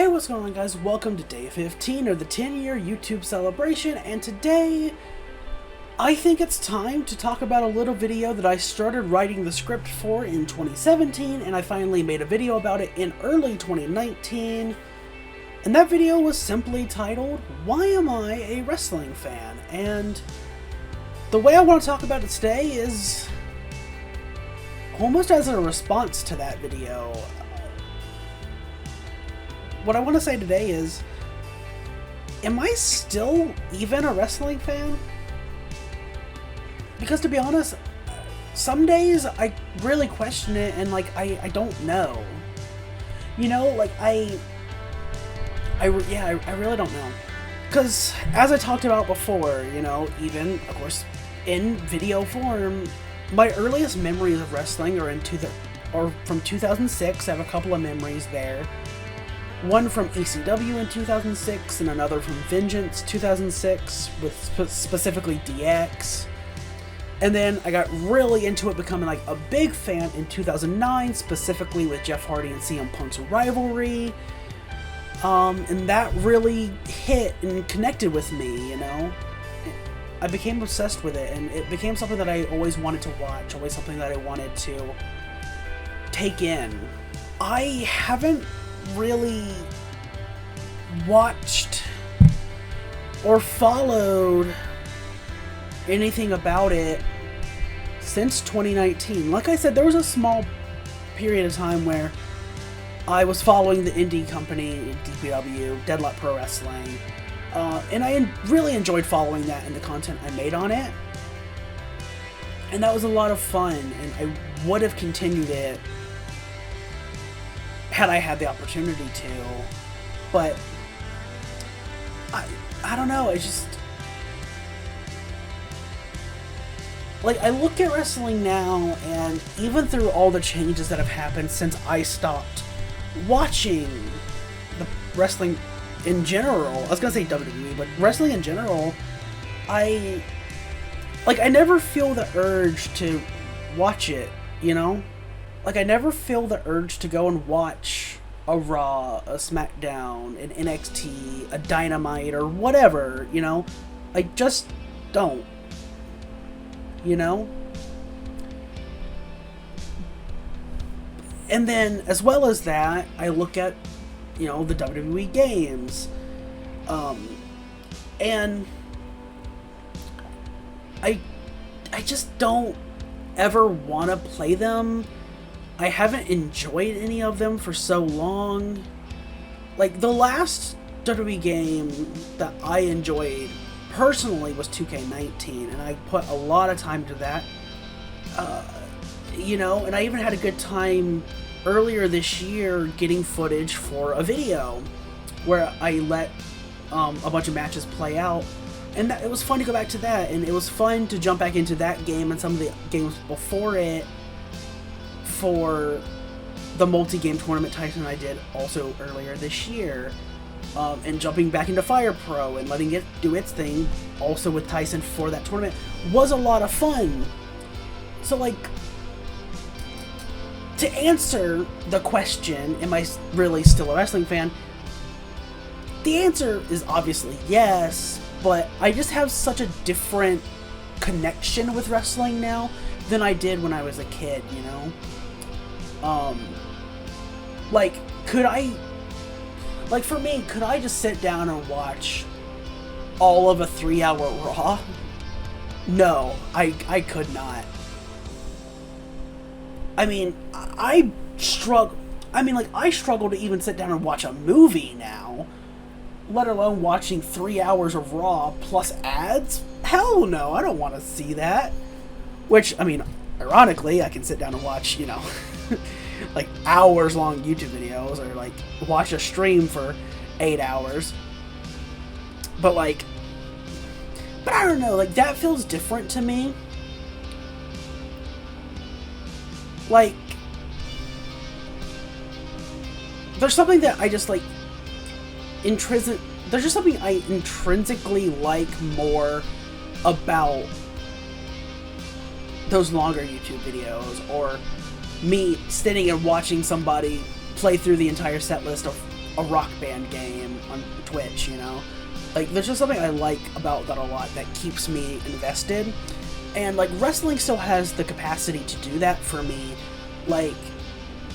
Hey, what's going on, guys? Welcome to day 15 of the 10-year YouTube celebration, and today I think it's time to talk about a little video that I started writing the script for in 2017, and I finally made a video about it in early 2019, and that video was simply titled, Why Am I a Wrestling Fan? And the way I want to talk about it today is almost as a response to that video. What I want to say today is, am I still even a wrestling fan? Because to be honest, some days I really question it and I don't know. You know, I really don't know. Because as I talked about before, you know, even of course in video form, my earliest memories of wrestling are from 2006. I have a couple of memories there. One from ECW in 2006, and another from Vengeance 2006, with specifically DX. And then I got really into it, becoming like a big fan in 2009, specifically with Jeff Hardy and CM Punk's rivalry. And that really hit and connected with me, you know? I became obsessed with it, and it became something that I always wanted to watch, always something that I wanted to take in. I haven't really watched or followed anything about it since 2019. Like I said, there was a small period of time where I was following the indie company, DPW, Deadlock Pro Wrestling, and I really enjoyed following that and the content I made on it. And that was a lot of fun, and I would have continued it had I had the opportunity to, but I don't know, it's just, I look at wrestling now, and even through all the changes that have happened since I stopped watching the wrestling in general, I was gonna say WWE, but wrestling in general, I never feel the urge to watch it, you know? I never feel the urge to go and watch a Raw, a SmackDown, an NXT, a Dynamite, or whatever, you know? I just don't. You know? And then, as well as that, I look at, you know, the WWE games. And I just don't ever want to play them. I haven't enjoyed any of them for so long. The last WWE game that I enjoyed personally was 2K19, and I put a lot of time to that. You know, and I even had a good time earlier this year getting footage for a video where I let a bunch of matches play out, and it was fun to go back to that, and it was fun to jump back into that game and some of the games before it, for the multi-game tournament Tyson and I did also earlier this year, and jumping back into Fire Pro and letting it do its thing also with Tyson for that tournament was a lot of fun. So to answer the question, am I really still a wrestling fan? The answer is obviously yes, but I just have such a different connection with wrestling now than I did when I was a kid, you know? For me, could I just sit down and watch all of a 3-hour Raw? No, I could not. I mean, I struggle to even sit down and watch a movie now, let alone watching 3 hours of Raw plus ads. Hell no, I don't want to see that. Which, I mean, ironically, I can sit down and watch, you know, hours long YouTube videos, or watch a stream for 8 hours. But I don't know, that feels different to me. There's something that I just there's just something I intrinsically like more about those longer YouTube videos, or me sitting and watching somebody play through the entire set list of a Rock Band game on Twitch, you know? Like, there's just something I like about that a lot that keeps me invested. And, like, wrestling still has the capacity to do that for me. Like,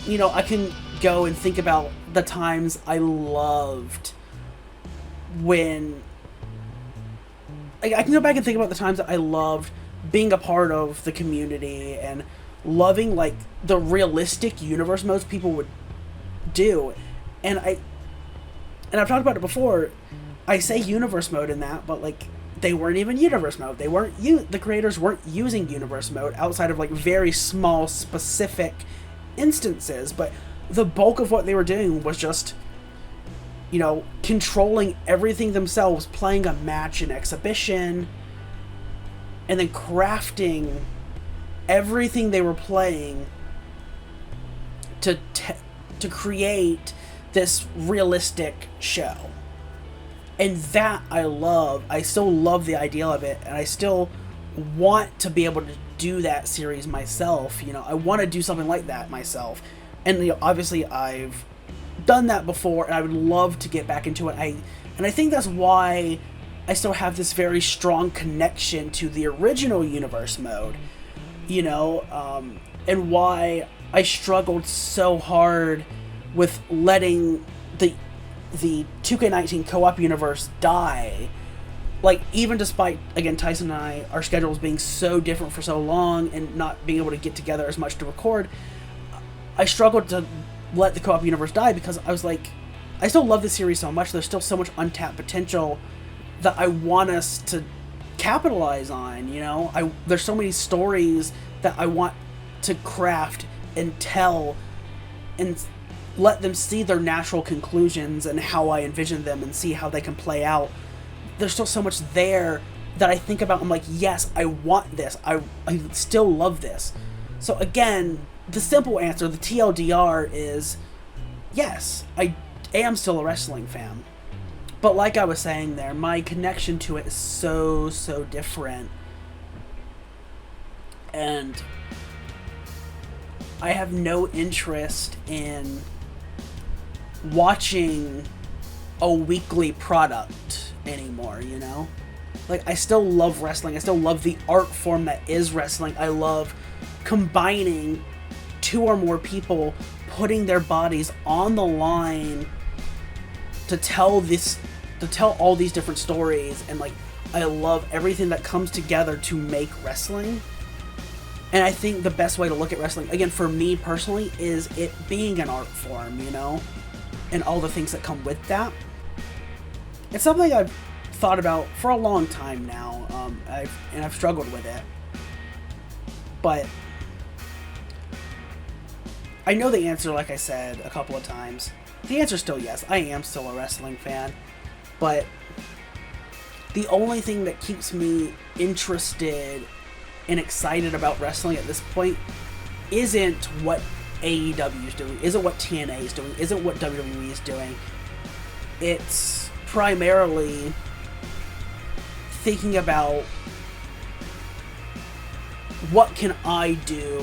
you know, I can go and think about the times I loved when... Like, I can go back and think about the times that I loved being a part of the community and loving, like, the realistic universe modes people would do. And I've talked about it before. I say universe mode in that, but, like, they weren't even universe mode. The creators weren't using universe mode outside of, like, very small, specific instances. But the bulk of what they were doing was just, you know, controlling everything themselves, playing a match, an exhibition, and then crafting everything they were playing to create this realistic show. And that I love. I still love the idea of it, and I still want to be able to do that series myself. You know, I want to do something like that myself. And, you know, obviously I've done that before, and I would love to get back into it. And I think that's why I still have this very strong connection to the original universe mode, you know, and why I struggled so hard with letting the 2K19 co-op universe die. Like, even despite, again, Tyson and I, our schedules being so different for so long and not being able to get together as much to record, I struggled to let the co-op universe die because I was like, I still love the series so much. There's still so much untapped potential that I want us to capitalize on, you know? There's so many stories that I want to craft and tell and let them see their natural conclusions and how I envision them and see how they can play out. There's still so much there that I think about. I'm like, yes, I want this. I still love this. So again, the simple answer, the TLDR, is yes, I am still a wrestling fan. But like I was saying there, my connection to it is so different. And I have no interest in watching a weekly product anymore, you know? Like, I still love wrestling. I still love the art form that is wrestling. I love combining two or more people putting their bodies on the line to tell all these different stories, and like, I love everything that comes together to make wrestling. And I think the best way to look at wrestling, again, for me personally, is it being an art form, you know? And all the things that come with that. It's something I've thought about for a long time now, I've struggled with it. But I know the answer, like I said a couple of times. The answer is still yes. I am still a wrestling fan. But the only thing that keeps me interested and excited about wrestling at this point isn't what AEW is doing, isn't what TNA is doing, isn't what WWE is doing. It's primarily thinking about what can I do?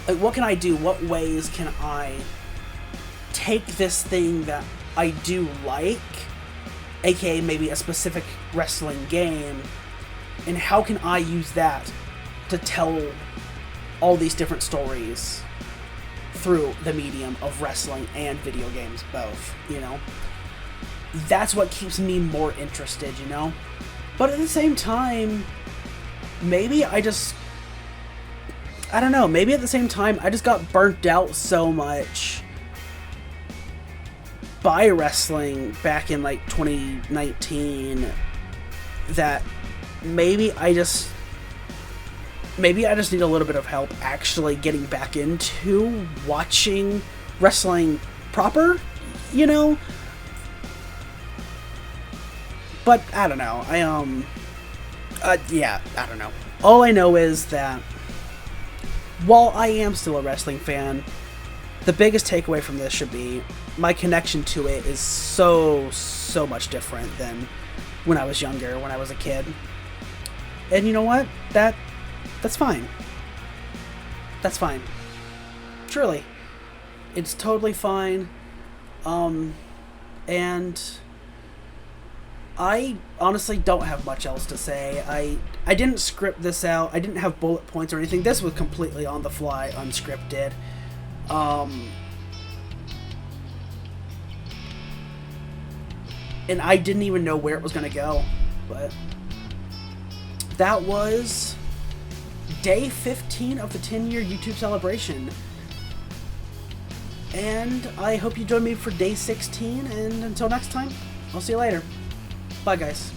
Like, what can I do? What ways can I take this thing that I do like, aka maybe a specific wrestling game, and how can I use that to tell all these different stories through the medium of wrestling and video games, both, you know? That's what keeps me more interested, you know? But at the same time, maybe I don't know, maybe at the same time, I just got burnt out so much by wrestling back in, like, 2019 that maybe I just need a little bit of help actually getting back into watching wrestling proper, you know? But I don't know. I don't know. All I know is that while I am still a wrestling fan, the biggest takeaway from this should be my connection to it is so much different than when I was younger, when I was a kid. And you know what? That's fine. That's fine. Truly. It's totally fine. And I honestly don't have much else to say. I didn't script this out. I didn't have bullet points or anything. This was completely on the fly, unscripted. And I didn't even know where it was going to go. But that was day 15 of the 10-year YouTube celebration. And I hope you join me for day 16. And until next time, I'll see you later. Bye, guys.